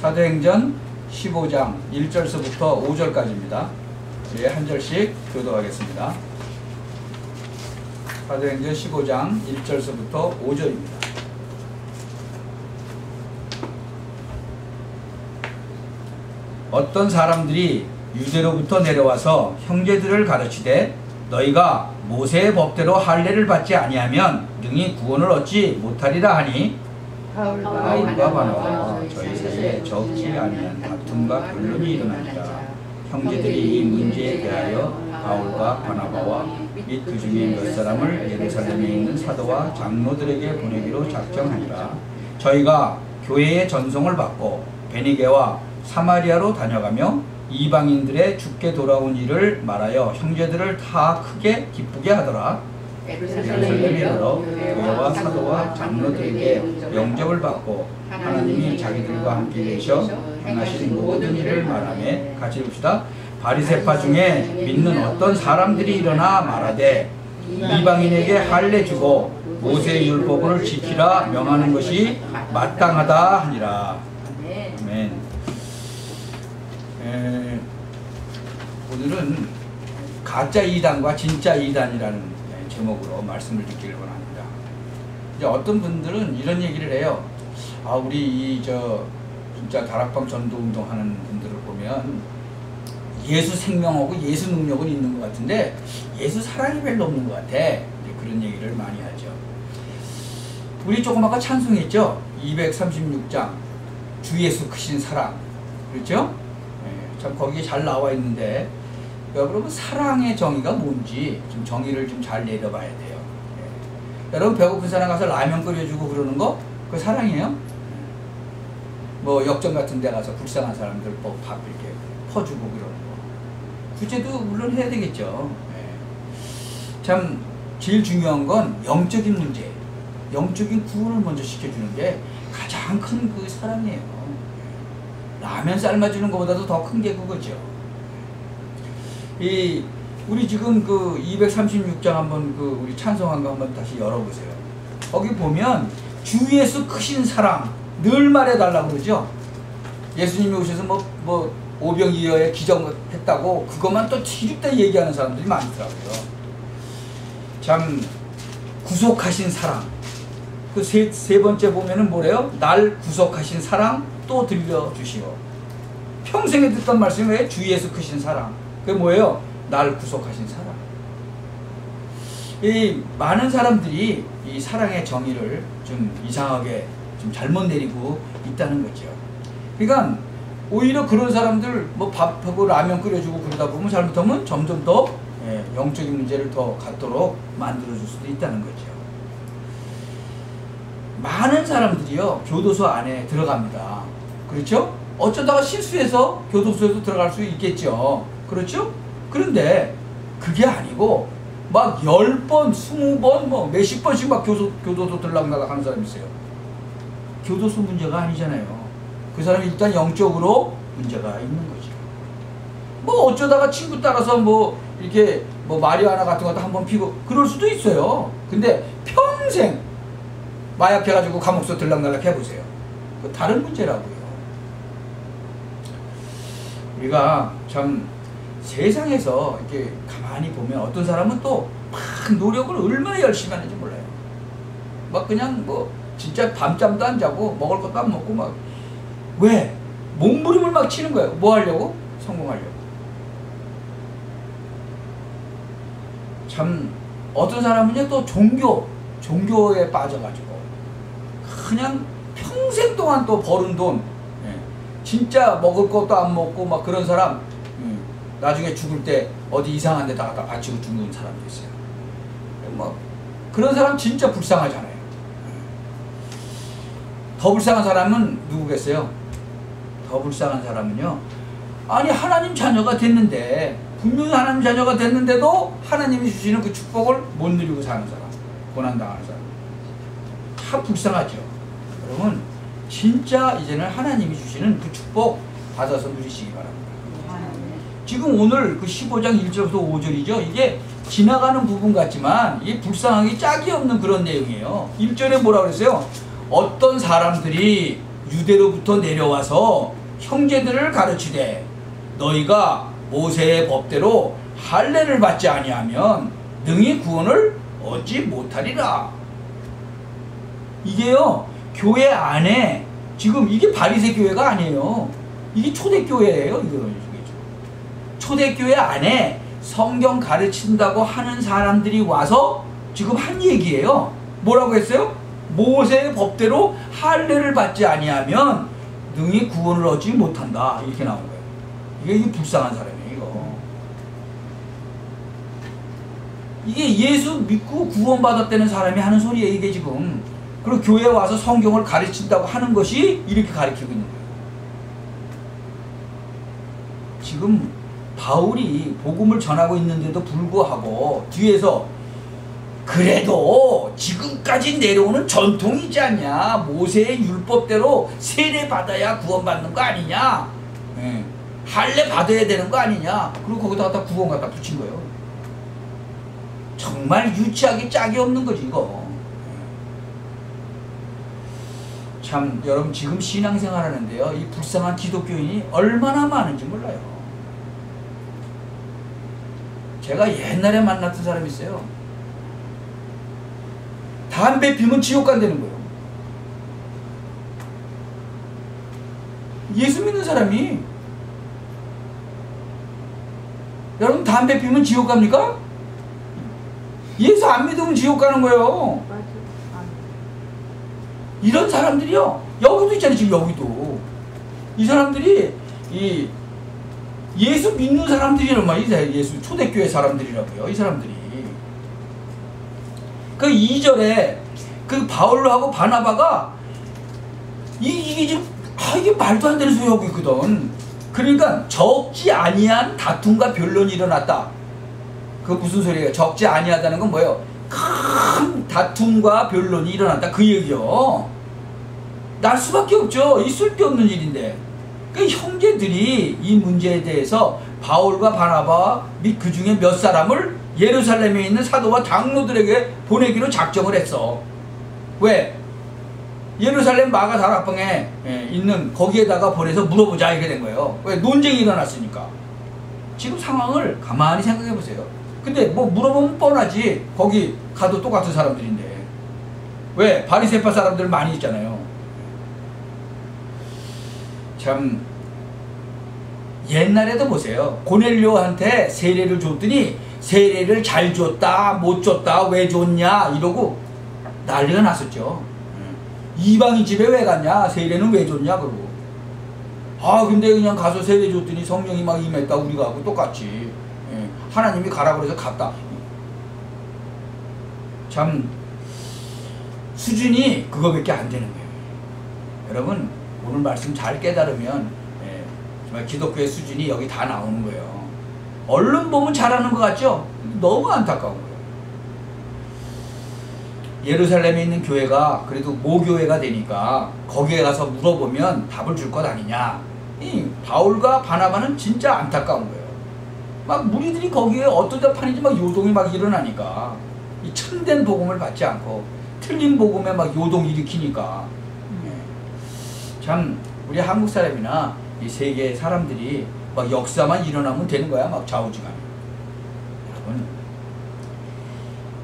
사도행전 15장 1절서부터 5절까지입니다. 예, 한 절씩 교도하겠습니다. 사도행전 15장 1절서부터 5절입니다. 어떤 사람들이 유대로부터 내려와서 형제들을 가르치되 너희가 모세의 법대로 할례를 받지 아니하면 능히 구원을 얻지 못하리라 하니 바울과 바나바와 저희 사이에 적지 아니한 다툼과 변론이 일어나니라. 형제들이 이 문제에 대하여 바울과 바나바와 및 그 중에 몇 사람을 예루살렘에 있는 사도와 장로들에게 보내기로 작정하니라. 저희가 교회의 전송을 받고 베니게와 사마리아로 다녀가며 이방인들의 죽게 돌아온 일을 말하여 형제들을 다 크게 기쁘게 하더라. 예루살렘에 이르러 교회와 사도와 장로들에게 영접을 받고 하나님이 자기들과 함께 계셔 행하신 모든 일을 말하며 같이 봅시다. 바리새파 중에 믿는 어떤 사람들이 일어나 말하되 이방인에게 할례 주고 모세의 율법을 지키라 명하는 것이 마땅하다 하니라. 아멘. 오늘은 가짜 이단과 진짜 이단이라는 제목으로 말씀을 드리기를 원합니다. 이제 어떤 분들은 이런 얘기를 해요. 아, 우리 진짜 다락방 전도 운동하는 분들을 보면 예수 생명하고 예수 능력은 있는 것 같은데 예수 사랑이 별로 없는 것 같아. 이제 그런 얘기를 많이 하죠. 우리 조금 아까 찬송했죠. 236장 주 예수 크신 사랑, 그렇죠? 참 거기에 잘 나와 있는데 여러분 사랑의 정의가 뭔지 좀 정의를 좀 잘 내려봐야 돼요. 여러분 배고픈 사람 가서 라면 끓여주고 그러는 거 그거 사랑이에요? 뭐 역전 같은 데 가서 불쌍한 사람들 뭐 밥 이렇게 퍼주고 그러는 거 구제도 물론 해야 되겠죠. 참 제일 중요한 건 영적인 문제, 영적인 구원을 먼저 시켜주는 게 가장 큰 그 사랑이에요. 라면 삶아주는 것보다도 더 큰 게 그거죠. 우리 지금 그 236장 한번 우리 찬송한 거 한번 다시 열어보세요. 거기 보면 주 예수 크신 사랑 늘 말해달라고 그러죠. 예수님이 오셔서 뭐 오병이어에 기적했다고 그것만 또 지립다 얘기하는 사람들이 많더라고요. 참 구속하신 사랑 그 세 번째 보면은 뭐래요? 날 구속하신 사랑 또 들려주시오. 평생에 듣던 말씀이 왜? 주 예수 크신 사랑. 그게 뭐예요? 날 구속하신 사랑. 이 많은 사람들이 이 사랑의 정의를 좀 이상하게 좀 잘못 내리고 있다는 거죠. 그러니까 오히려 그런 사람들 뭐 밥하고 라면 끓여주고 그러다 보면 잘못하면 점점 더 영적인 문제를 더 갖도록 만들어줄 수도 있다는 거죠. 많은 사람들이요 교도소 안에 들어갑니다. 그렇죠? 어쩌다가 실수해서 교도소에도 들어갈 수 있겠죠. 그렇죠? 그런데 그게 아니고 막 10번, 20번, 뭐 몇십 번씩 막 교도소 들락날락 하는 사람이 있어요. 교도소 문제가 아니잖아요. 그 사람이 일단 영적으로 문제가 있는 거죠. 뭐 어쩌다가 친구 따라서 뭐 이렇게 뭐 마리아나 같은 것도 한번 피고 그럴 수도 있어요. 근데 평생 마약해가지고 감옥서 들락날락 해보세요. 그 다른 문제라고요. 우리가 참 세상에서 이렇게 가만히 보면 어떤 사람은 또 막 노력을 얼마나 열심히 하는지 몰라요. 막 그냥 뭐 진짜 밤잠도 안 자고 먹을 것도 안 먹고 막 왜? 몸부림을 막 치는 거예요. 뭐 하려고? 성공하려고. 참 어떤 사람은요 또 종교에 빠져가지고 그냥 평생 동안 또 버는 돈 진짜 먹을 것도 안 먹고 막 그런 사람 나중에 죽을 때 어디 이상한 데다가 다 바치고 죽는 사람도 있어요. 뭐 그런 사람 진짜 불쌍하잖아요. 더 불쌍한 사람은 누구겠어요? 더 불쌍한 사람은요 아니 하나님 자녀가 됐는데 분명히 하나님 자녀가 됐는데도 하나님이 주시는 그 축복을 못 누리고 사는 사람, 고난당하는 사람 참 불쌍하죠. 여러분 진짜 이제는 하나님이 주시는 그 축복 받아서 누리시기 바랍니다. 지금 오늘 그 15장 1절부터 5절이죠. 이게 지나가는 부분 같지만 이게 불쌍하기 짝이 없는 그런 내용이에요. 1절에 뭐라고 그랬어요? 어떤 사람들이 유대로부터 내려와서 형제들을 가르치되 너희가 모세의 법대로 할례를 받지 아니하면 능히 구원을 얻지 못하리라. 이게요, 교회 안에 지금 이게 바리새 교회가 아니에요. 이게 초대교회예요. 초대교회 안에 성경 가르친다고 하는 사람들이 와서 지금 한 얘기예요. 뭐라고 했어요? 모세의 법대로 할례를 받지 아니하면 능히 구원을 얻지 못한다. 이렇게 나온 거예요. 이게 불쌍한 사람이에요. 이게 예수 믿고 구원받았다는 사람이 하는 소리예요. 이게 지금. 그리고 교회에 와서 성경을 가르친다고 하는 것이 이렇게 가르치고 있는 거예요. 지금 바울이 복음을 전하고 있는데도 불구하고 뒤에서 그래도 지금까지 내려오는 전통이지 않냐, 모세의 율법대로 세례 받아야 구원받는 거 아니냐, 할례 받아야 되는 거 아니냐, 그리고 거기다 갖다 구원 갖다 붙인 거예요. 정말 유치하게 짝이 없는 거지 이거. 참 여러분 지금 신앙생활 하는데요, 이 불쌍한 기독교인이 얼마나 많은지 몰라요. 제가 옛날에 만났던 사람이 있어요. 담배 피우면 지옥 간다는 거예요. 예수 믿는 사람이. 여러분 담배 피우면 지옥 갑니까? 예수 안 믿으면 지옥 가는 거예요. 이런 사람들이요, 여기도 있잖아요. 지금 여기도 이 사람들이 이 예수 믿는 사람들이란 말이에요. 예수 초대교회 사람들이라고요. 이 사람들이 그 2절에 그 바울하고 바나바가 이게 지금 이게 말도 안 되는 소리 하고 있거든. 그러니까 적지 아니한 다툼과 변론이 일어났다. 그 무슨 소리예요? 적지 아니하다는 건 뭐예요? 큰 다툼과 변론이 일어났다 그 얘기요. 날 수밖에 없죠. 있을 게 없는 일인데. 그 형제들이 이 문제에 대해서 바울과 바나바 및 그 중에 몇 사람을 예루살렘에 있는 사도와 장로들에게 보내기로 작정을 했어. 왜? 예루살렘 마가 다락방에 있는 거기에다가 보내서 물어보자 이렇게 된 거예요. 왜? 논쟁이 일어났으니까. 지금 상황을 가만히 생각해 보세요. 근데 뭐 물어보면 뻔하지. 거기 가도 똑같은 사람들인데. 왜? 바리새파 사람들 많이 있잖아요. 참 옛날에도 보세요. 고넬료한테 세례를 줬더니 세례를 잘 줬다 못 줬다 왜 줬냐 이러고 난리가 났었죠. 이방인 집에 왜 갔냐, 세례는 왜 줬냐 그러고. 근데 그냥 가서 세례 줬더니 성령이 막 임했다. 우리가 하고 똑같이 하나님이 가라 그래서 갔다. 참 수준이 그거밖에 안 되는 거예요. 여러분 오늘 말씀 잘 깨달으면 정말 기독교의 수준이 여기 다 나오는 거예요. 얼른 보면 잘하는 것 같죠? 너무 안타까운 거예요. 예루살렘에 있는 교회가 그래도 모교회가 되니까 거기에 가서 물어보면 답을 줄 것 아니냐. 이 바울과 바나바는 진짜 안타까운 거예요. 막 무리들이 거기에 어떤 판인지 막 요동이 막 일어나니까 이 참된 복음을 받지 않고 틀린 복음에 막 요동 일으키니까 참 우리 한국 사람이나 이 세계 사람들이 막 역사만 일어나면 되는 거야. 막 좌우지간. 여러분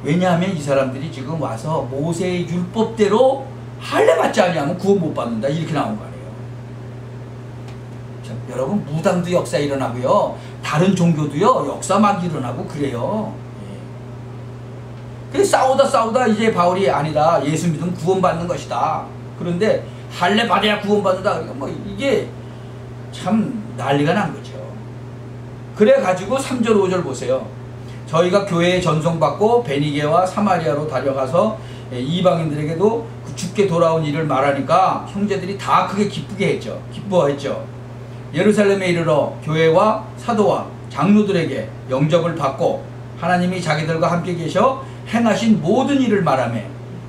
왜냐하면 이 사람들이 지금 와서 모세의 율법대로 할례 받지 않으면 구원 못 받는다 이렇게 나온 거 아니에요. 자, 여러분 무당도 역사 일어나고요, 다른 종교도요 역사 막 일어나고 그래요. 그래서 싸우다 이제 바울이 아니다, 예수 믿으면 구원 받는 것이다. 그런데 할례 받아야 구원 받는다. 그러니까 뭐 이게 참 난리가 난 거죠. 그래 가지고 3절 5절 보세요. 저희가 교회에 전송받고 베니게와 사마리아로 달려가서 이방인들에게도 그 죽게 돌아온 일을 말하니까 형제들이 다 크게 기뻐했죠. 예루살렘에 이르러 교회와 사도와 장로들에게 영접을 받고 하나님이 자기들과 함께 계셔 행하신 모든 일을 말하며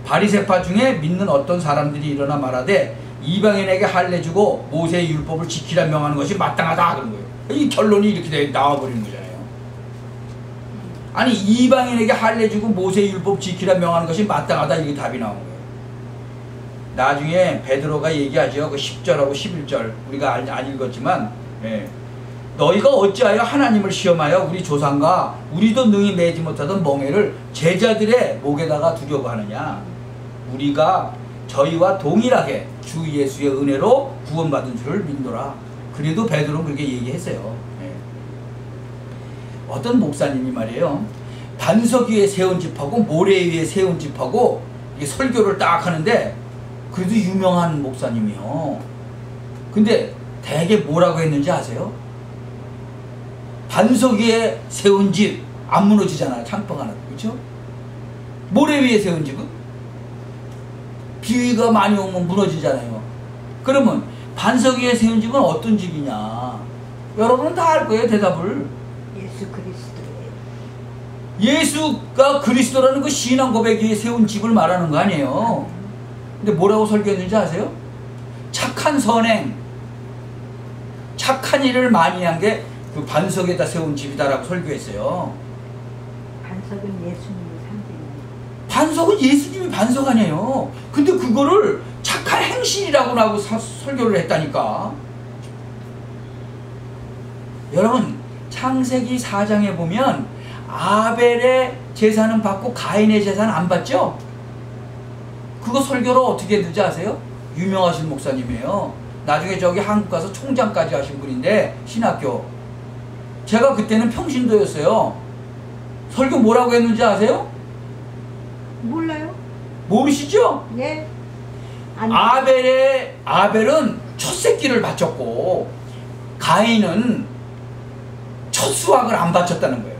바리새파 중에 믿는 어떤 사람들이 일어나 말하되 이방인에게 할례 주고 모세의 율법을 지키라 명하는 것이 마땅하다 그런 거예요. 이 결론이 이렇게 나와버리는 거잖아요. 아니 이방인에게 할례 주고 모세의 율법 지키라 명하는 것이 마땅하다, 이게 답이 나온 거예요. 나중에 베드로가 얘기하죠. 그 10절하고 11절 우리가 안 읽었지만 예. 너희가 어찌하여 하나님을 시험하여 우리 조상과 우리도 능히 매지 못하던 멍에를 제자들의 목에다가 두려고 하느냐. 우리가 저희와 동일하게 주 예수의 은혜로 구원받은 줄을 믿노라. 그래도 베드로는 그렇게 얘기했어요. 예. 어떤 목사님이 말이에요. 반석 위에 세운 집하고 모래 위에 세운 집하고 이게 설교를 딱 하는데 그래도 유명한 목사님이요. 근데 대개 뭐라고 했는지 아세요? 반석 위에 세운 집 안 무너지잖아요. 창방 하나. 그렇죠? 모래 위에 세운 집은 비위가 많이 오면 무너지잖아요. 그러면 반석 위에 세운 집은 어떤 집이냐? 여러분은 다 알 거예요. 대답을. 예수 그리스도예요. 예수가 그리스도라는 그 신앙 고백 위에 세운 집을 말하는 거 아니에요. 근데 뭐라고 설교했는지 아세요? 착한 선행, 착한 일을 많이 한 게 그 반석에다 세운 집이다라고 설교했어요. 반석은 예수님의 상징입니다. 반석은 예수님이 반석 아니에요. 근데 그거를 착한 행실이라고 하고 설교를 했다니까. 여러분 창세기 4장에 보면 아벨의 제사는 받고 가인의 제사는 안 받죠? 그거 설교를 어떻게 했는지 아세요? 유명하신 목사님이에요. 나중에 저기 한국 가서 총장까지 하신 분인데 신학교. 제가 그때는 평신도였어요. 설교 뭐라고 했는지 아세요? 몰라요? 모르시죠? 네. 아벨은 첫 새끼를 바쳤고 가인은 첫 수확을 안 바쳤다는 거예요.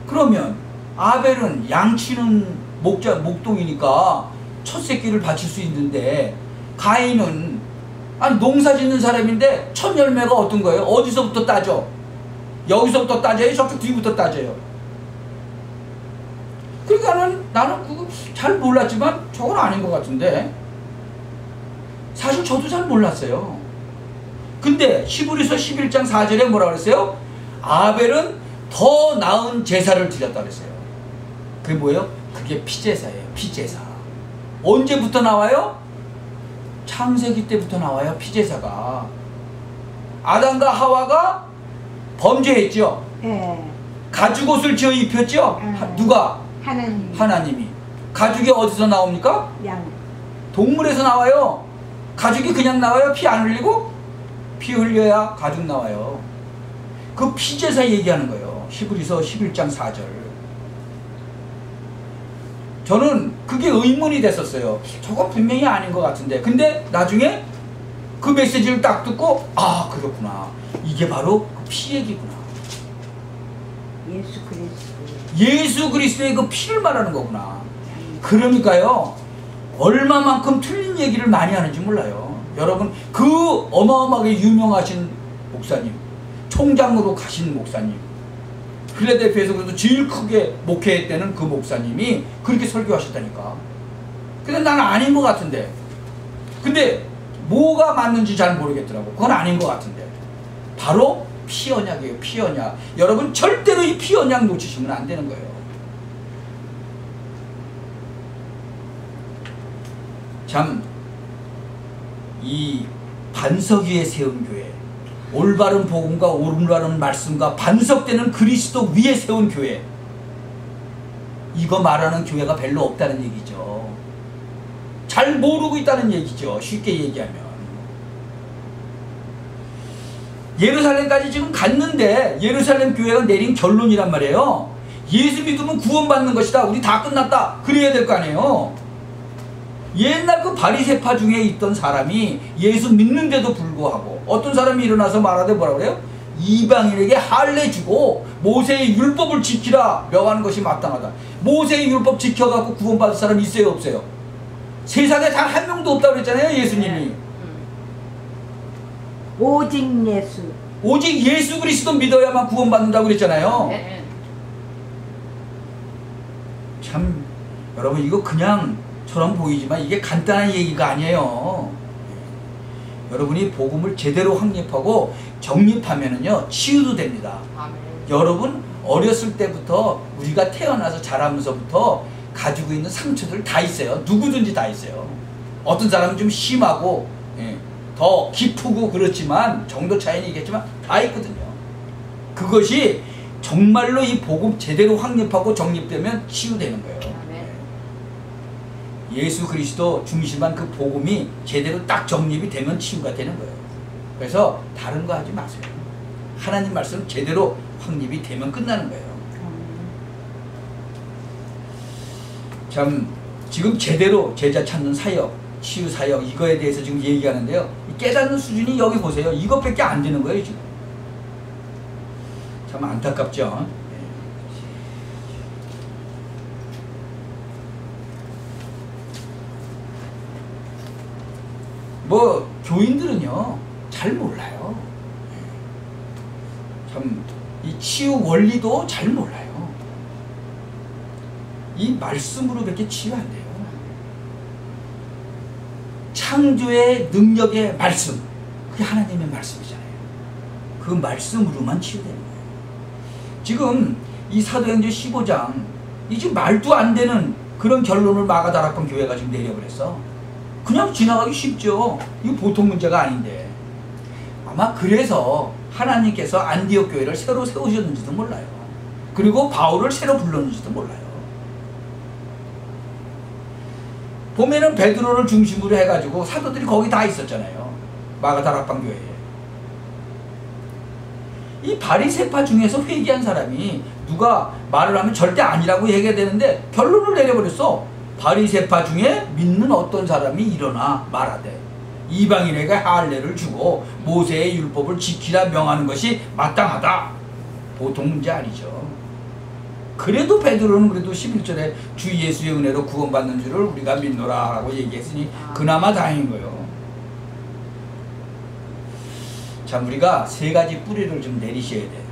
그러면 아벨은 양치는 목동이니까 첫 새끼를 바칠 수 있는데 가인은 아니 농사 짓는 사람인데 첫 열매가 어떤 거예요? 어디서부터 따져? 여기서부터 따져요? 저쪽 뒤부터 따져요? 그러니까 나는 그거 잘 몰랐지만 저건 아닌 것 같은데 사실 저도 잘 몰랐어요. 근데 히브리서 11장 4절에 뭐라 그랬어요? 아벨은 더 나은 제사를 드렸다 그랬어요. 그게 뭐예요? 그게 피제사예요. 피제사. 언제부터 나와요? 창세기 때부터 나와요. 피제사가. 아담과 하와가 범죄했죠. 네. 가죽옷을 지어 입혔죠. 누가? 하나님이. 가죽이 어디서 나옵니까? 양. 동물에서 나와요. 가죽이 그냥 나와요? 피 안 흘리고? 피 흘려야 가죽 나와요. 그 피제사 얘기하는 거예요. 히브리서 11장 4절. 저는 그게 의문이 됐었어요. 저건 분명히 아닌 것 같은데. 근데 나중에 그 메시지를 딱 듣고 아 그렇구나. 이게 바로 그 피 얘기구나. 예수 그리스도. 예수 그리스도의 그 피를 말하는 거구나. 그러니까요. 얼마만큼 틀린 얘기를 많이 하는지 몰라요. 여러분 그 어마어마하게 유명하신 목사님, 총장으로 가신 목사님, 필라델피아에서 그래도 제일 크게 목회했다는 그 목사님이 그렇게 설교하셨다니까. 근데 나는 아닌 것 같은데. 근데 뭐가 맞는지 잘 모르겠더라고. 그건 아닌 것 같은데. 바로 피언약이에요. 피언약. 여러분 절대로 이 피언약 놓치시면 안 되는 거예요. 참 이 반석 위에 세운 교회, 올바른 복음과 올바른 말씀과 반석되는 그리스도 위에 세운 교회, 이거 말하는 교회가 별로 없다는 얘기죠. 잘 모르고 있다는 얘기죠. 쉽게 얘기하면. 예루살렘까지 지금 갔는데 예루살렘 교회가 내린 결론이란 말이에요. 예수 믿으면 구원받는 것이다. 우리 다 끝났다. 그래야 될 거 아니에요. 옛날 그 바리새파 중에 있던 사람이 예수 믿는데도 불구하고 어떤 사람이 일어나서 말하되 뭐라 그래요? 이방인에게 할례 주고 모세의 율법을 지키라 명하는 것이 마땅하다. 모세의 율법 지켜갖고 구원받을 사람 있어요 없어요? 세상에 단 한 명도 없다고 그랬잖아요. 예수님이. 오직 예수. 오직 예수 그리스도 믿어야만 구원받는다고 그랬잖아요. 참 여러분 이거 그냥 처럼 보이지만 이게 간단한 얘기가 아니에요. 여러분이 복음을 제대로 확립하고 정립하면은요 치유도 됩니다. 여러분 어렸을 때부터 우리가 태어나서 자라면서부터 가지고 있는 상처들 다 있어요. 누구든지 다 있어요. 어떤 사람은 좀 심하고 더 깊고 그렇지만 정도 차이는 있겠지만 다 있거든요. 그것이 정말로 이 복음 제대로 확립하고 정립되면 치유되는 거예요. 예수 그리스도 중심한 그 복음이 제대로 딱 정립이 되면 치유가 되는 거예요. 그래서 다른 거 하지 마세요. 하나님 말씀 제대로 확립이 되면 끝나는 거예요. 참 지금 제대로 제자 찾는 사역, 치유 사역 이거에 대해서 지금 얘기하는데요. 깨닫는 수준이 여기 보세요. 이것밖에 안 되는 거예요 지금. 참 안타깝죠. 뭐 교인들은요 잘 몰라요. 참 이 치유 원리도 잘 몰라요. 이 말씀으로밖에 치유 안 돼요. 창조의 능력의 말씀, 그게 하나님의 말씀이잖아요. 그 말씀으로만 치유되는 거예요. 지금 이 사도행전 15장 이 지금 말도 안 되는 그런 결론을 마가다락방 교회가 지금 내려버렸어. 그냥 지나가기 쉽죠. 이거 보통 문제가 아닌데. 아마 그래서 하나님께서 안디옥 교회를 새로 세우셨는지도 몰라요. 그리고 바울을 새로 불렀는지도 몰라요. 보면은 베드로를 중심으로 해가지고 사도들이 거기 다 있었잖아요. 마가다락방 교회에. 이 바리새파 중에서 회개한 사람이 누가 말을 하면 절대 아니라고 얘기해야 되는데 결론을 내려버렸어. 바리새파 중에 믿는 어떤 사람이 일어나 말하되 이방인에게 할례를 주고 모세의 율법을 지키라 명하는 것이 마땅하다. 보통 문제 아니죠. 그래도 베드로는 그래도 11절에 주 예수의 은혜로 구원받는 줄을 우리가 믿노라 하고 얘기했으니 그나마 다행인 거예요. 자, 우리가 세 가지 뿌리를 좀 내리셔야 돼요.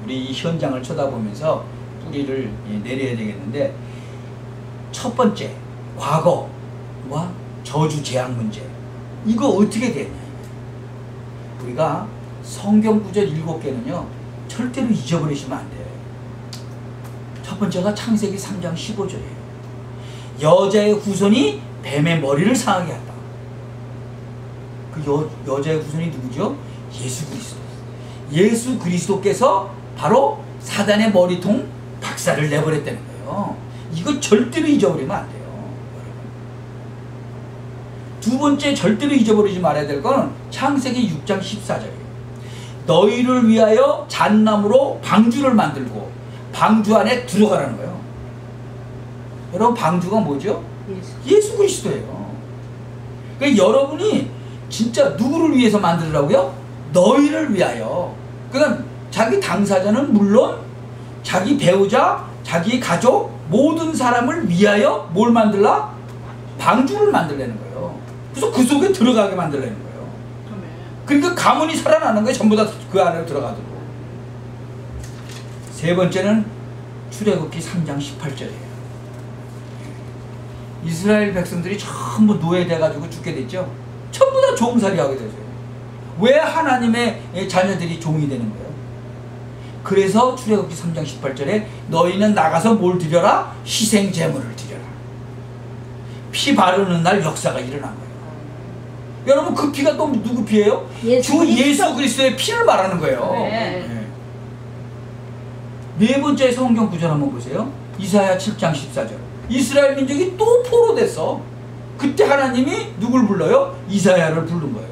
우리 이 현장을 쳐다보면서 뿌리를 내려야 되겠는데, 첫 번째, 과거와 저주 재앙 문제. 이거 어떻게 되냐. 우리가 성경 구절 7개는요 절대로 잊어버리시면 안 돼요. 첫 번째가 창세기 3장 15절이에요. 여자의 후손이 뱀의 머리를 상하게 한다. 그 여자의 후손이 누구죠? 예수 그리스도. 예수 그리스도께서 바로 사단의 머리통 박살을 내버렸다는 거예요. 이거 절대로 잊어버리면 안 돼요. 두 번째 절대로 잊어버리지 말아야 될 거는 창세기 6장 14절이에요. 너희를 위하여 잣나무로 방주를 만들고 방주 안에 들어가라는 거예요. 여러분, 방주가 뭐죠? 예수 그리스도예요. 그러니까 여러분이 진짜 누구를 위해서 만들으라고요? 너희를 위하여. 그러니까 자기 당사자는 물론 자기 배우자, 자기 가족, 모든 사람을 위하여 뭘 만들라? 방주를 만들라는 거예요. 그래서 그 속에 들어가게 만들라는 거예요. 그러니까 가문이 살아나는 거예요. 전부 다 그 안에 들어가도록. 세 번째는 출애굽기 3장 18절이에요. 이스라엘 백성들이 전부 노예돼가지고 죽게 됐죠. 전부 다 종살이 하게 되세요. 왜 하나님의 자녀들이 종이 되는 거예요? 그래서 출애굽기 3장 18절에 너희는 나가서 뭘 드려라? 희생 제물을 드려라. 피 바르는 날 역사가 일어난 거예요. 여러분, 그 피가 또 누구 피예요? 주 예수 그리스도의 피를 말하는 거예요. 네. 네 번째 성경 구절 한번 보세요. 이사야 7장 14절. 이스라엘 민족이 또 포로됐어. 그때 하나님이 누굴 불러요? 이사야를 부른 거예요.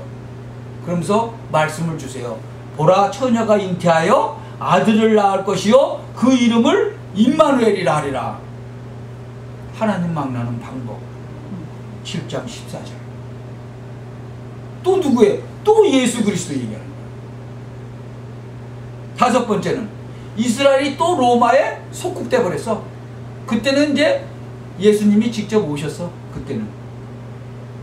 그러면서 말씀을 주세요. 보라, 처녀가 잉태하여 아들을 낳을 것이요 그 이름을 임마누엘이라 하리라. 하나님 만나는 방법. 7장 14절. 또 누구예요? 또 예수 그리스도 얘기하는 거예요. 다섯 번째는 이스라엘이 또 로마에 속국돼 버렸어. 그때는 이제 예수님이 직접 오셨어.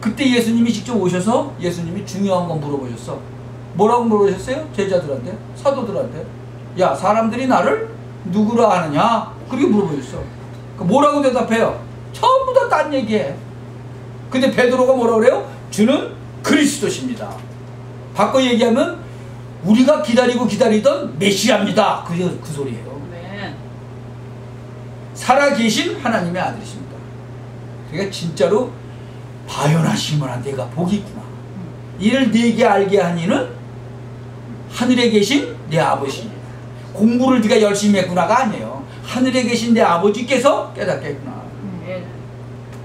그때 예수님이 직접 오셔서 예수님이 중요한 건 물어보셨어. 뭐라고 물어보셨어요? 제자들한테, 사도들한테. 야, 사람들이 나를 누구라 하느냐? 그렇게 물어보셨어. 뭐라고 대답해요? 전부 다 딴 얘기해. 근데 베드로가 뭐라고 그래요? 주는 그리스도십니다. 바꿔 얘기하면 우리가 기다리던 메시아입니다. 그 소리예요. 살아계신 하나님의 아들이십니다. 그러니까 진짜로 바요나 시몬아 내가 복이 있구나. 이를 네게 알게 하니는 하늘에 계신 내 아버지. 공부를 네가 열심히 했구나가 아니에요. 하늘에 계신 내 아버지께서 깨닫게 했구나.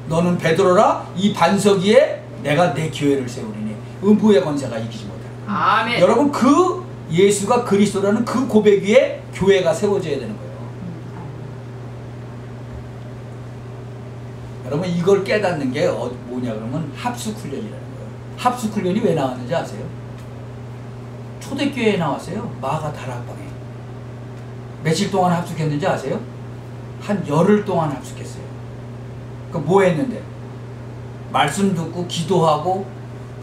너는 베드로라 이 반석 위에 내가 내 교회를 세우리니 음부의 권세가 이기지 못하라. 아멘. 여러분 그 예수가 그리스도라는 그 고백 위에 교회가 세워져야 되는 거예요. 여러분 이걸 깨닫는 게 뭐냐 그러면 합숙훈련이라는 거예요. 합숙훈련이 왜 나왔는지 아세요? 초대교회에 나왔어요. 마가 다락방에. 며칠 동안 합숙했는지 아세요? 한 열흘 동안 합숙했어요. 그 뭐 했는데? 말씀 듣고 기도하고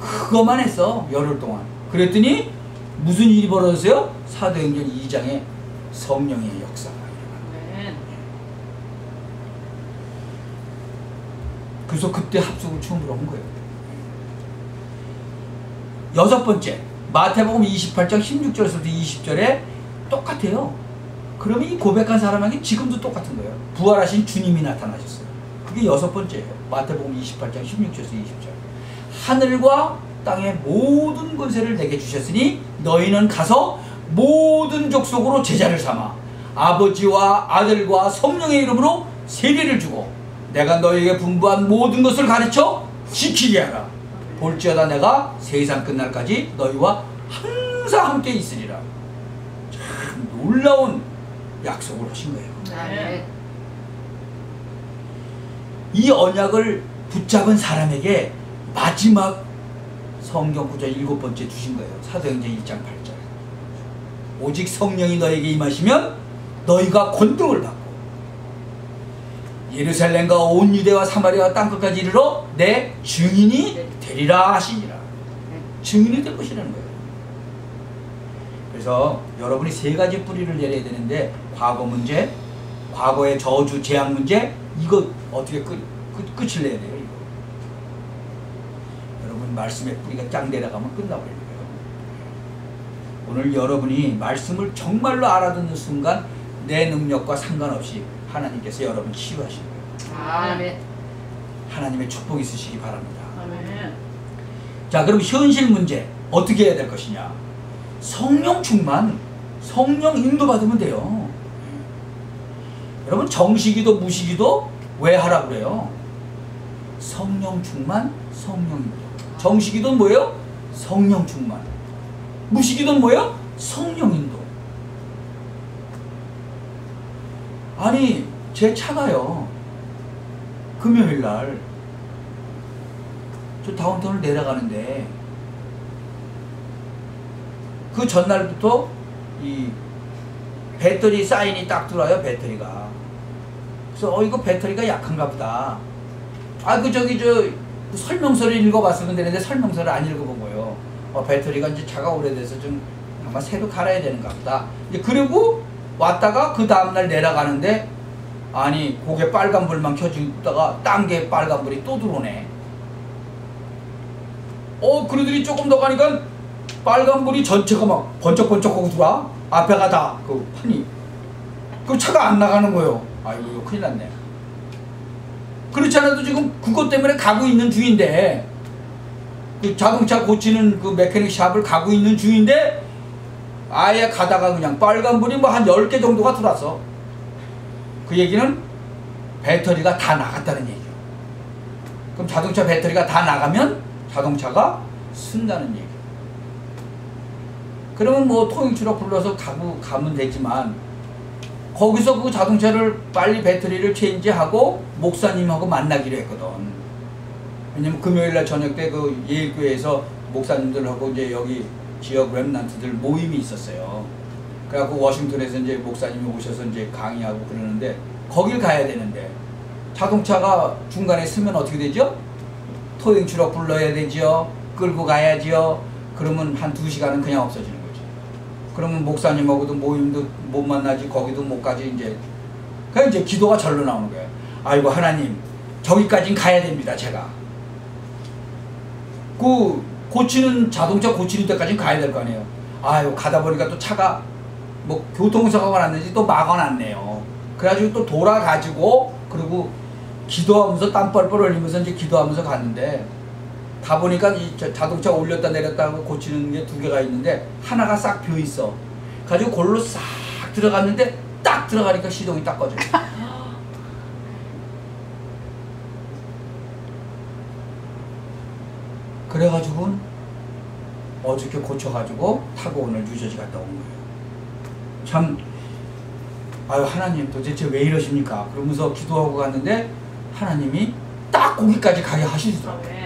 그것만 했어. 열흘 동안. 그랬더니 무슨 일이 벌어졌어요? 사도행전 2장에 성령의 역사가 일어나요. 그래서 그때 합숙을 처음으로 한 거예요. 여섯 번째, 마태복음 28장 16절에서부터 20절에 똑같아요. 그러면 이 고백한 사람에게 지금도 똑같은 거예요. 부활하신 주님이 나타나셨어요. 그게 여섯 번째예요. 마태복음 28장 16절에서 20절. 하늘과 땅의 모든 권세를 내게 주셨으니 너희는 가서 모든 족속으로 제자를 삼아 아버지와 아들과 성령의 이름으로 세례를 주고 내가 너희에게 분부한 모든 것을 가르쳐 지키게 하라. 볼지어다 내가 세상 끝날까지 너희와 항상 함께 있으리라. 참 놀라운 약속을 하신 거예요. 아멘. 이 언약을 붙잡은 사람에게 마지막 성경 구절 7번째 주신 거예요. 사도행전 1장 8절. 오직 성령이 너에게 임하시면 너희가 권능을 받고 예루살렘과 온 유대와 사마리아와 땅끝까지 이르러 내 증인이 되리라 하시니라. 증인이 될 것이라는 거예요. 그래서 여러분이 세 가지 뿌리를 내려야 되는데 과거 문제, 과거의 저주, 재앙 문제 이거 어떻게 끝을 내야 돼요? 이거. 여러분 말씀의 뿌리가 쫙 내려가면 끝나버리는 거예요. 오늘 여러분이 말씀을 정말로 알아듣는 순간 내 능력과 상관없이 하나님께서 여러분 치유하시는 거예요. 아멘. 하나님의 축복이 있으시기 바랍니다. 아멘. 자, 그럼 현실 문제 어떻게 해야 될 것이냐? 성령 충만, 성령 인도받으면 돼요. 여러분 정시기도 무시기도 왜 하라고 그래요? 성령 충만, 성령 인도. 정시기도는 뭐예요? 성령 충만. 무시기도는 뭐예요? 성령 인도. 아니 제 차가요. 금요일날 저 다운타운을 내려가는데 그 전날부터 이 배터리 사인이 딱 들어와요. 배터리가. 그래서 이거 배터리가 약한가 보다. 그 설명서를 읽어봤으면 되는데 설명서를 안 읽어본 거예요. 배터리가 이제 차가 오래돼서 좀 아마 새로 갈아야 되는가 보다. 이제 그리고 왔다가 그 다음날 내려가는데 아니 고개 빨간불만 켜주다가 딴 게 빨간불이 또 들어오네. 그러더니 조금 더 가니까 빨간불이 전체가 막 번쩍번쩍하고 들어와. 앞에가 다 그 판이 그 차가 안 나가는 거예요. 아이고 이거 큰일 났네. 그렇지 않아도 지금 그것 때문에 가고 있는 중인데 그 자동차 고치는 그 메케닉 샵을 가고 있는 중인데 아예 가다가 그냥 빨간불이 뭐 한 10개 정도가 들어왔어. 그 얘기는 배터리가 다 나갔다는 얘기예요. 그럼 자동차 배터리가 다 나가면 자동차가 쓴다는 얘기예요. 그러면 뭐 토잉 불러서 가면 되지만 거기서 그 자동차를 빨리 배터리를 체인지하고 목사님하고 만나기로 했거든. 왜냐면 금요일날 저녁 때 그 예일교회에서 목사님들하고 이제 여기 지역 랩런트들 모임이 있었어요. 그래갖고 워싱턴에서 이제 목사님이 오셔서 이제 강의하고 그러는데 거길 가야 되는데 자동차가 중간에 쓰면 어떻게 되죠? 토잉 트럭 불러야 되죠. 끌고 가야지요. 그러면 한 2시간은 그냥 없어지는 거죠. 그러면 목사님하고도 모임도 못 만나지 거기도 못 가지 이제. 그냥 이제 기도가 절로 나오는 거예요. 아이고 하나님 저기까진 가야 됩니다. 제가 그 자동차 고치는 데까지 가야 될 거 아니에요. 아유 가다 보니까 또 차가 뭐 교통사고가 났는지 또 막아놨네요. 그래가지고 또 돌아가지고 그리고 기도하면서 땀 뻘뻘 흘리면서 이제 기도하면서 갔는데 가 보니까 이 자동차 올렸다 내렸다 하고 고치는 게 2개가 있는데 하나가 싹 비어 있어. 가지고 골로 싹 들어갔는데 딱 들어가니까 시동이 딱 꺼져. 그래가지고 어저께 고쳐가지고 타고 오늘 뉴저지 갔다 온 거예요. 참 아유 하나님 도대체 왜 이러십니까? 그러면서 기도하고 갔는데 하나님이 딱 거기까지 가게 하시더라고요.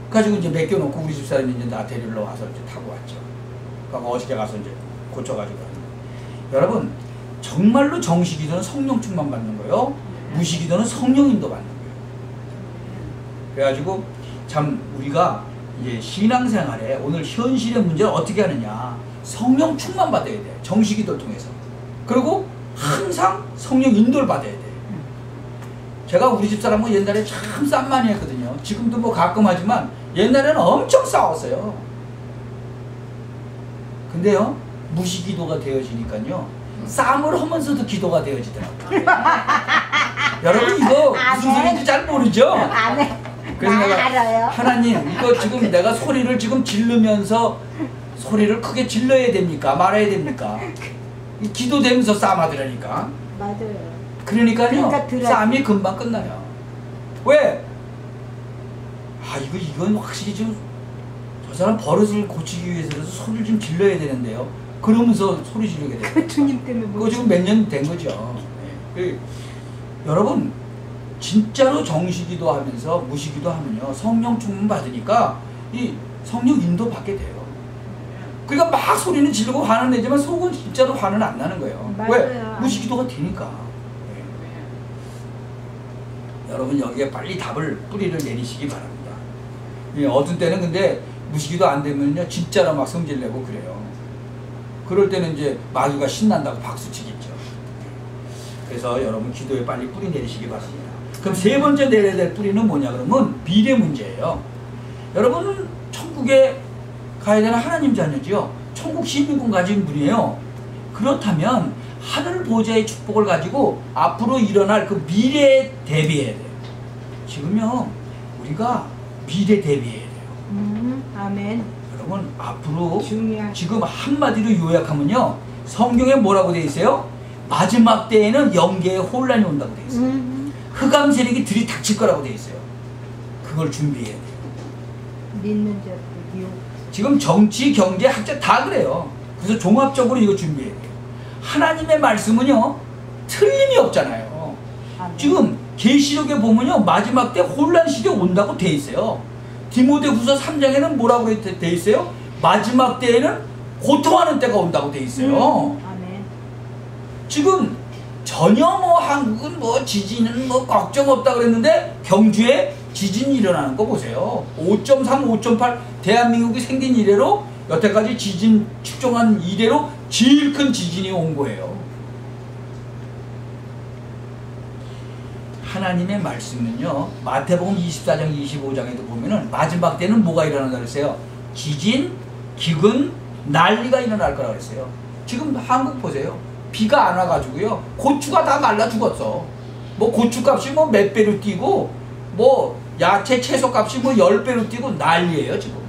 그래가지고 이제 맡겨놓고 우리 집사람이 이제 나 데리러 와서 이제 타고 왔죠. 그러니까 어저께 가서 이제 고쳐가지고 갔는데 여러분 정말로 정식기도는 성령 충만 받는 거예요. 무식기도는 성령 인도 받는 거예요. 그래가지고 참 우리가 이제 신앙생활에 오늘 현실의 문제를 어떻게 하느냐 성령 충만 받아야 돼. 정식기도를 통해서. 그리고 항상 성령 인도를 받아야 돼. 제가 우리 집사람하고 옛날에 참 싸움 많이 했거든요. 지금도 뭐 가끔 하지만 옛날에는 엄청 싸웠어요. 근데요 무식기도가 되어지니까요 싸움을 하면서도 기도가 되어지더라고요. 여러분 이거 무슨 소리인지 잘 모르죠? 안 해. 그래서 내가 알아요. 하나님 이거 지금 내가 소리를 지금 지르면서 소리를 크게 질러야 됩니까? 말아야 됩니까? 기도되면서 싸움하더라니까. 맞아요. 그러니까요 그러니까 들어야지. 싸움이 금방 끝나요. 왜? 아 이건 확실히 좀 저 사람 버릇을 고치기 위해서라도 소리를 좀 질러야 되는데요. 그러면서 소리 지르게 돼요. 그 주님 때문에 그거 지금 몇 년 된 거죠. 네. 여러분 진짜로 정식기도 하면서 무식기도 하면요 성령 충만 받으니까 이 성령 인도 받게 돼요. 그러니까 막 소리는 지르고 화는 내지만 속은 진짜로 화는 안 나는 거예요. 맞아요. 왜? 무식기도가 되니까. 네. 여러분 여기에 빨리 답을 뿌리를 내리시기 바랍니다. 예, 어떤 때는 근데 무식기도 안 되면요 진짜로 막 성질내고 그래요. 그럴 때는 이제 마귀가 신난다고 박수치겠죠. 그래서 여러분 기도에 빨리 뿌리 내리시기 바랍니다. 그럼 3번째 내려야 될 뿌리는 뭐냐 그러면 미래 문제예요. 여러분은 천국에 가야 되는 하나님 자녀지요. 천국 시민권 가진 분이에요. 그렇다면 하늘 보좌의 축복을 가지고 앞으로 일어날 그 미래에 대비해야 돼요. 지금요 우리가 미래 대비해야 돼요. 아멘. 여러분 앞으로 중요한. 지금 한마디로 요약하면요 성경에 뭐라고 돼 있어요? 마지막 때에는 영계의 혼란이 온다고 돼 있어요. 흑암 세력이 들이닥칠 거라고 돼 있어요. 그걸 준비해야 돼요. 믿는 자들 유. 지금 정치, 경제, 학자 다 그래요. 그래서 종합적으로 이거 준비해야 돼요. 하나님의 말씀은요 틀림이 없잖아요. 아멘. 지금 계시록에 보면요 마지막 때 혼란 시대 온다고 돼 있어요. 디모데후서 3장에는 뭐라고 돼 있어요? 마지막 때에는 고통하는 때가 온다고 돼 있어요. 아멘. 지금 전혀 뭐 한국은 뭐 지진은 뭐 걱정 없다 그랬는데 경주에 지진이 일어나는 거 보세요. 5.3, 5.8 대한민국이 생긴 이래로 여태까지 지진 측정한 이래로 제일 큰 지진이 온 거예요. 하나님의 말씀은요 마태복음 24장 25장에도 보면은 마지막 때는 뭐가 일어난다 그랬어요? 지진, 기근, 난리가 일어날 거라 그랬어요. 지금 한국 보세요. 비가 안 와가지고요 고추가 다 말라 죽었어. 뭐 고추값이 뭐 몇 배로 뛰고 뭐 야채 채소값이 뭐 10배로 뛰고 난리예요 지금.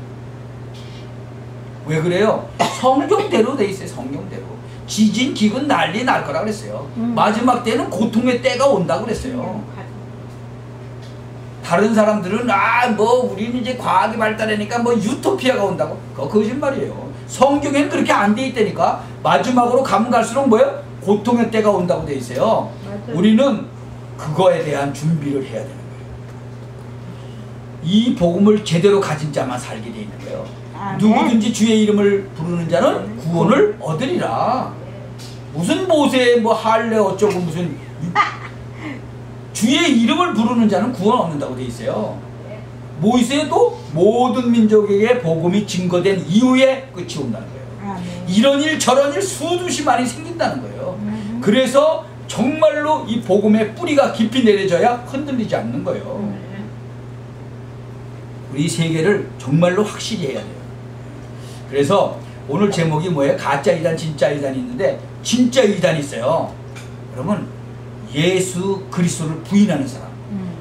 왜 그래요? 성경대로 돼 있어요. 성경대로 지진, 기근, 난리 날 거라 그랬어요. 마지막 때는 고통의 때가 온다고 그랬어요. 다른 사람들은 뭐 우리는 이제 과학이 발달하니까 뭐 유토피아가 온다고. 그거 거짓말이에요. 성경에는 그렇게 안 돼 있다니까. 마지막으로 가면 갈수록 뭐예요? 고통의 때가 온다고 돼 있어요. 맞아요. 우리는 그거에 대한 준비를 해야 되는 거예요. 이 복음을 제대로 가진 자만 살게 돼 있는 거예요. 아멘. 누구든지 주의 이름을 부르는 자는 구원을 얻으리라. 무슨 모세 뭐 할례 어쩌고 무슨 주의 이름을 부르는 자는 구원 얻는다고 돼 있어요. 모세도 모든 민족에게 복음이 증거된 이후에 끝이 온다는 거예요. 아멘. 이런 일 저런 일 수두시 많이 생긴다는 거예요. 그래서 정말로 이 복음의 뿌리가 깊이 내려져야 흔들리지 않는 거예요. 우리 세계를 정말로 확실히 해야 돼요. 그래서 오늘 제목이 뭐예요? 가짜 이단, 진짜 이단이 있는데 진짜 이단이 있어요. 그러면 예수 그리스도를 부인하는 사람,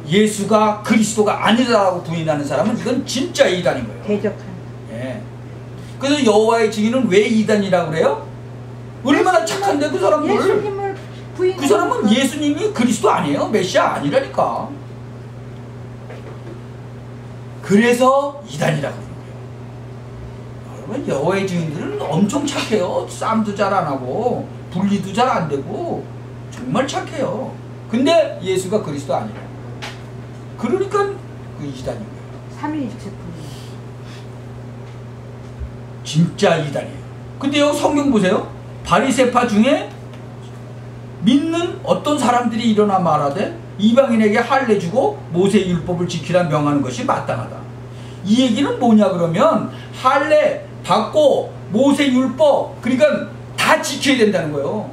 예수가 그리스도가 아니라고 부인하는 사람은 이건 진짜 이단인 거예요. 대적하는. 예. 그래서 여호와의 증인은 왜 이단이라고 그래요? 얼마나 착한데 그 사람들. 예수님을 부인. 그 사람은 예수님이 그리스도 아니에요. 메시아 아니라니까. 그래서 이단이라고 그러는 거예요. 여러분, 여호와의 증인들은 엄청 착해요. 싸움도 잘 안 하고 분리도 잘 안 되고 정말 착해요. 근데 예수가 그리스도 아니라. 그러니까 그 이단인 거예요. 삼위일체뿐. 진짜 이단이에요. 근데 여기 성경 보세요. 바리새파 중에 믿는 어떤 사람들이 일어나 말하되 이방인에게 할례 주고 모세의 율법을 지키라 명하는 것이 마땅하다. 이 얘기는 뭐냐 그러면 할례 받고 모세 율법 그러니까 다 지켜야 된다는 거예요.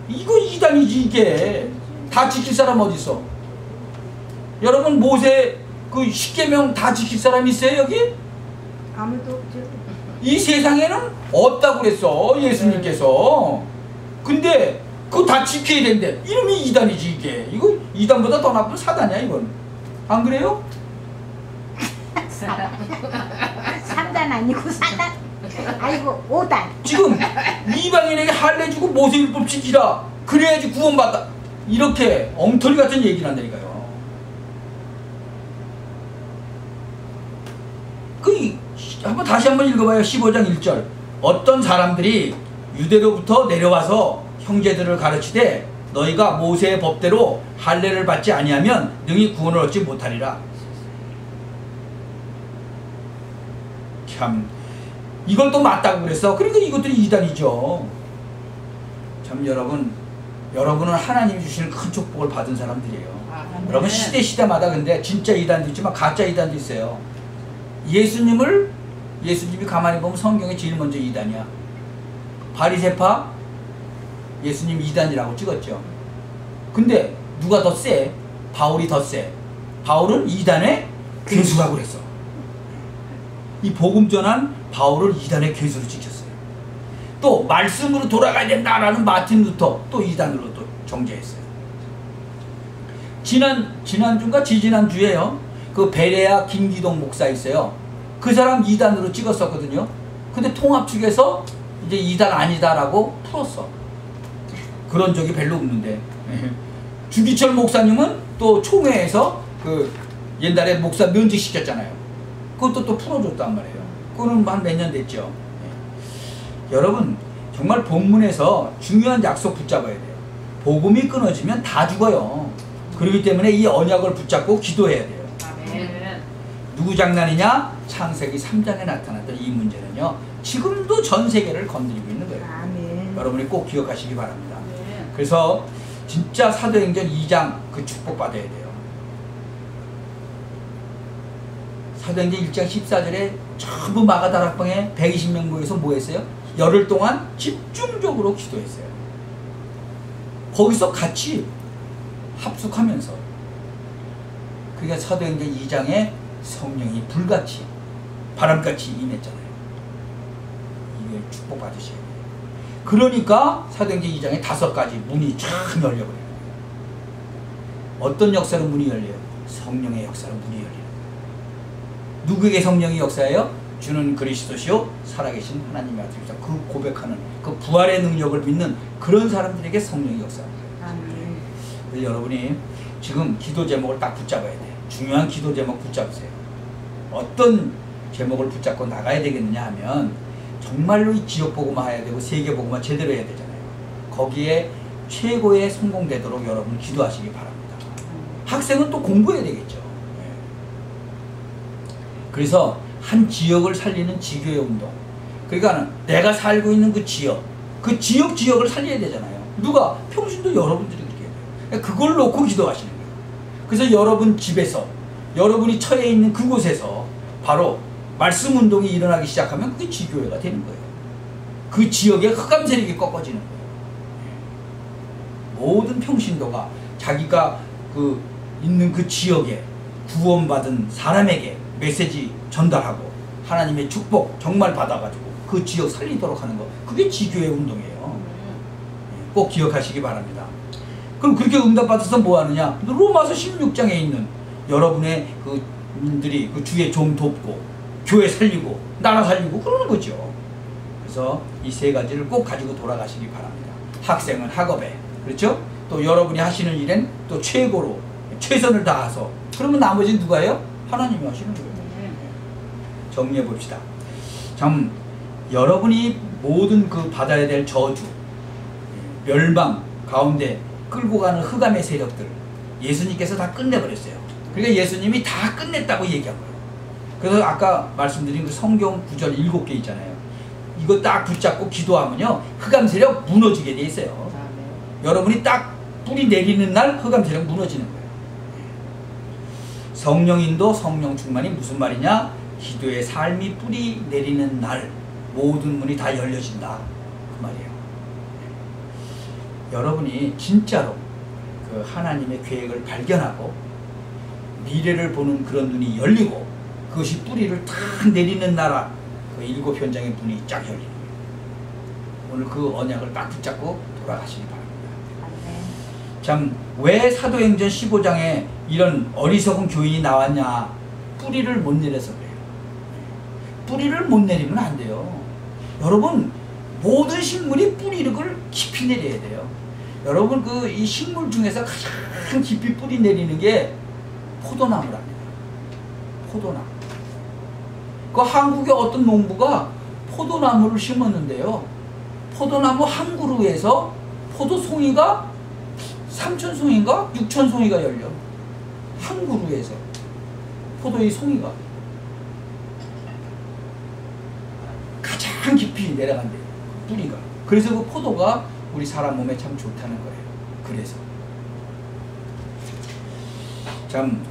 이거 이단이지 이게. 다 지킬 사람 어디 있어? 여러분 모세 그 10계명 다 지킬 사람 있어요 여기? 아무도 없죠. 이 세상에는 없다고 그랬어 예수님께서. 근데 그거 다 지켜야 된대. 이름이 이단이지 이게. 이거 이단보다 더 나쁜 사단이야 이건. 안 그래요? 3단 아니고 4단. 아이고 5단. 지금 이방인에게 할례 주고 모세율법 지키라. 그래야지 구원받다. 이렇게 엉터리 같은 얘기를 한다니까요. 한번 다시 한번 읽어봐요. 15장 1절. 어떤 사람들이 유대로부터 내려와서 형제들을 가르치되 너희가 모세의 법대로 할례를 받지 아니하면 능히 구원을 얻지 못하리라. 참 이걸 또 맞다고 그랬어. 그러니까 이것들이 이단이죠. 참 여러분은 하나님이 주시는 큰 축복을 받은 사람들이에요. 여러분 시대마다 근데 진짜 이단도 있지만 가짜 이단도 있어요. 예수님이 가만히 보면 성경에 제일 먼저 이단이야. 바리새파 예수님 이단이라고 찍었죠. 근데 누가 더 세? 바울이 더 세. 바울은 이단의 괴수라고 그랬어. 이 복음 전한 바울을 이단의 괴수로 찍혔어요. 또 말씀으로 돌아가야 된다라는 마틴 루터 또 이단으로 또 정죄했어요. 지난주인가 지지난주에요. 그 베레아 김기동 목사 있어요. 그 사람 이단으로 찍었었거든요. 근데 통합 측에서 이제 이단 아니다라고 풀었어. 그런 적이 별로 없는데. 주기철 목사님은 또 총회에서 그 옛날에 목사 면직시켰잖아요. 그것도 또 풀어줬단 말이에요. 그거는 한 몇 년 됐죠. 여러분 정말 본문에서 중요한 약속 붙잡아야 돼요. 복음이 끊어지면 다 죽어요. 그렇기 때문에 이 언약을 붙잡고 기도해야 돼요. 아멘. 누구 장난이냐? 창세기 3장에 나타났던 이 문제는요. 지금도 전 세계를 건드리고 있는 거예요. 아멘. 여러분이 꼭 기억하시기 바랍니다. 네. 그래서 진짜 사도행전 2장 그 축복 받아야 돼요. 사도행전 1장 14절에 전부 마가다락방에 120명 모여서 뭐 했어요? 열흘 동안 집중적으로 기도했어요. 거기서 같이 합숙하면서. 그게 사도행전 2장에 성령이 불같이 바람같이 임했잖아요. 이게 축복받으셔야 돼요. 그러니까 사도행전 2장에 5가지 문이 쫙 열려버려요. 어떤 역사로 문이 열려요? 성령의 역사로 문이 열려요. 누구에게 성령이 역사해요? 주는 그리스도시요 살아계신 하나님의 아들이다. 그 고백하는 그 부활의 능력을 믿는 그런 사람들에게 성령이 역사합니다. 아멘. 여러분이 지금 기도 제목을 딱 붙잡아야 돼요. 중요한 기도 제목 붙잡으세요. 어떤 제목을 붙잡고 나가야 되겠느냐 하면 정말로 이 지역 복음화 해야 되고 세계 복음화 제대로 해야 되잖아요. 거기에 최고의 성공되도록 여러분 기도하시기 바랍니다. 학생은 또 공부해야 되겠죠. 그래서 한 지역을 살리는 지교의 운동. 그러니까 내가 살고 있는 그 지역을 살려야 되잖아요. 누가? 평신도 여러분들이 그렇게 해야 돼요. 그걸 놓고 기도하시는 거예요. 그래서 여러분 집에서 여러분이 처해 있는 그곳에서 바로 말씀 운동이 일어나기 시작하면 그게 지교회가 되는 거예요. 그 지역의 흑암 세력이 꺾어지는 거예요. 모든 평신도가 자기가 그 있는 그 지역에 구원받은 사람에게 메시지 전달하고 하나님의 축복 정말 받아가지고 그 지역 살리도록 하는 거, 그게 지교회 운동이에요. 꼭 기억하시기 바랍니다. 그럼 그렇게 응답받아서 뭐 하느냐? 로마서 16장에 있는 여러분의 그들이 그 주의 종 돕고 교회 살리고 나라 살리고 그러는 거죠. 그래서 이 세 가지를 꼭 가지고 돌아가시기 바랍니다. 학생은 학업에, 그렇죠? 또 여러분이 하시는 일엔 또 최고로 최선을 다해서, 그러면 나머지는 누가 해요? 하나님이 하시는 거예요. 정리해 봅시다. 참 여러분이 모든 그 받아야 될 저주, 멸망 가운데 끌고 가는 흑암의 세력들 예수님께서 다 끝내버렸어요. 그러니까 예수님이 다 끝냈다고 얘기한 거예요. 그래서 아까 말씀드린 그 성경 구절 7개 있잖아요. 이거 딱 붙잡고 기도하면요 흑암 세력 무너지게 돼 있어요. 여러분이 딱 뿌리 내리는 날 흑암 세력 무너지는 거예요. 성령인도 성령 충만이 무슨 말이냐? 기도의 삶이 뿌리 내리는 날 모든 문이 다 열려진다 그 말이에요. 여러분이 진짜로 그 하나님의 계획을 발견하고 미래를 보는 그런 눈이 열리고 그것이 뿌리를 탁 내리는 나라 그 7 현장의 문이 쫙 열리는 거예요. 오늘 그 언약을 딱 붙잡고 돌아가시기 바랍니다. 참 왜 사도행전 15장에 이런 어리석은 교인이 나왔냐? 뿌리를 못 내려서 그래요. 뿌리를 못 내리면 안 돼요. 여러분 모든 식물이 뿌리를 깊이 내려야 돼요. 여러분 그 이 식물 중에서 가장 깊이 뿌리 내리는 게 포도나무랍니다. 포도나무. 그 한국의 어떤 농부가 포도나무를 심었는데요. 포도나무 한 그루에서 포도송이가 3,000송이인가 6,000송이가 열려. 한 그루에서 포도의 송이가 가장 깊이 내려간대요. 뿌리가. 그래서 그 포도가 우리 사람 몸에 참 좋다는 거예요. 그래서 참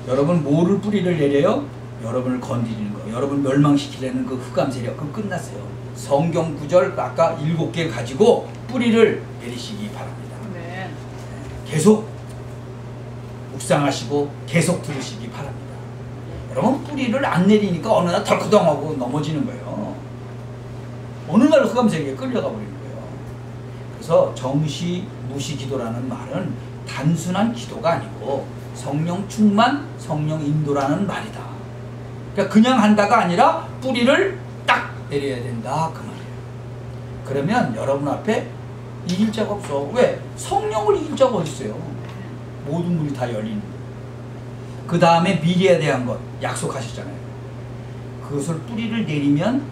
여러분 뭐를 뿌리를 내려요? 여러분을 건드리는 거, 여러분 멸망시키려는 그 흑암 세력, 그거 끝났어요. 성경 구절 아까 7개 가지고 뿌리를 내리시기 바랍니다. 네. 계속 묵상하시고 계속 들으시기 바랍니다. 여러분 뿌리를 안 내리니까 어느 날 덜커덩하고 넘어지는 거예요. 어느 날 흑암 세력에 끌려가 버리는 거예요. 그래서 정시 무시 기도라는 말은 단순한 기도가 아니고 성령 충만, 성령 인도라는 말이다. 그러니까 그냥 한다가 아니라 뿌리를 딱 내려야 된다 그 말이에요. 그러면 여러분 앞에 이길 자가 없어. 왜? 성령을 이길 자가 어디 있어요? 모든 문이 다 열리는. 그 다음에 미래에 대한 것 약속하셨잖아요. 그것을 뿌리를 내리면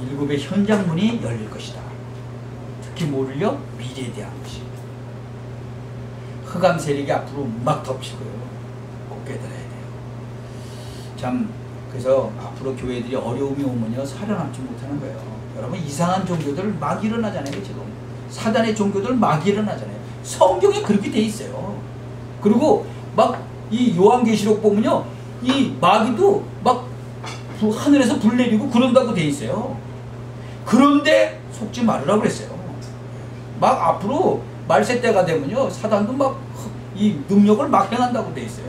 7의 현장문이 열릴 것이다. 특히 뭐를요? 미래에 대한 것이. 흑암 세력이 앞으로 막 덮치고요. 꼭 깨달아야 돼요. 참 그래서 앞으로 교회들이 어려움이 오면요 살아남지 못하는 거예요. 여러분 이상한 종교들 막 일어나잖아요. 지금 사단의 종교들 막 일어나잖아요. 성경에 그렇게 돼 있어요. 그리고 막 이 요한계시록 보면요 이 마귀도 막 하늘에서 불 내리고 그런다고 돼 있어요. 그런데 속지 말으라고 그랬어요. 막 앞으로 말세 때가 되면요 사단도 막 이 능력을 막 행한다고 돼 있어요.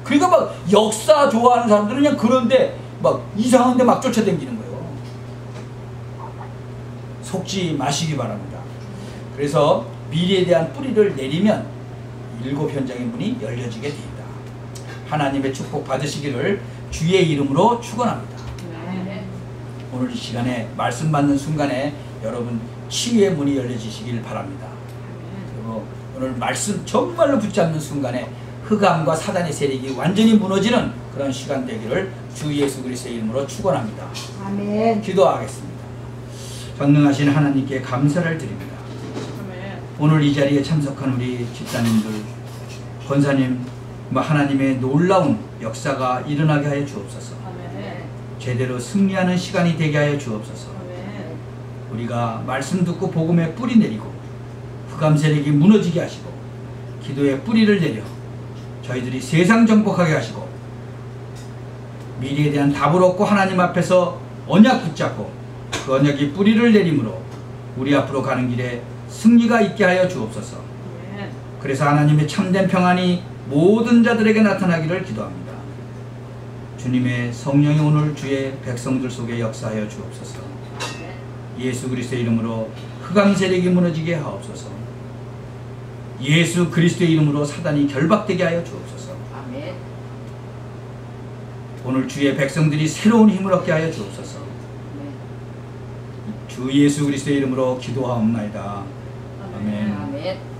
그러니까 막 역사 좋아하는 사람들은 그냥 그런데 막 이상한데 막 쫓아다니는 거예요. 속지 마시기 바랍니다. 그래서 미래에 대한 뿌리를 내리면 7 현장의 문이 열려지게 됩니다. 하나님의 축복 받으시기를 주의 이름으로 축원합니다. 오늘 이 시간에 말씀 받는 순간에 여러분 치유의 문이 열려지시길 바랍니다. 그리고 오늘 말씀 정말로 붙잡는 순간에 흑암과 사단의 세력이 완전히 무너지는 그런 시간 되기를 주 예수 그리스도의 이름으로 축원합니다. 아멘. 기도하겠습니다. 전능하신 하나님께 감사를 드립니다. 아멘. 오늘 이 자리에 참석한 우리 집사님들, 권사님, 하나님의 놀라운 역사가 일어나게 하여 주옵소서. 아멘. 제대로 승리하는 시간이 되게 하여 주옵소서. 아멘. 우리가 말씀 듣고 복음에 뿌리 내리고 흑암 세력이 무너지게 하시고 기도에 뿌리를 내려 저희들이 세상 정복하게 하시고 미래에 대한 답을 얻고 하나님 앞에서 언약 붙잡고 그 언약이 뿌리를 내림으로 우리 앞으로 가는 길에 승리가 있게 하여 주옵소서. 그래서 하나님의 참된 평안이 모든 자들에게 나타나기를 기도합니다. 주님의 성령이 오늘 주의 백성들 속에 역사하여 주옵소서. 예수 그리스도의 이름으로 흑암 세력이 무너지게 하옵소서. 예수 그리스도의 이름으로 사단이 결박되게 하여 주옵소서. 아멘. 오늘 주의 백성들이 새로운 힘을 얻게 하여 주옵소서. 주 예수 그리스도의 이름으로 기도하옵나이다. 아멘. 아멘.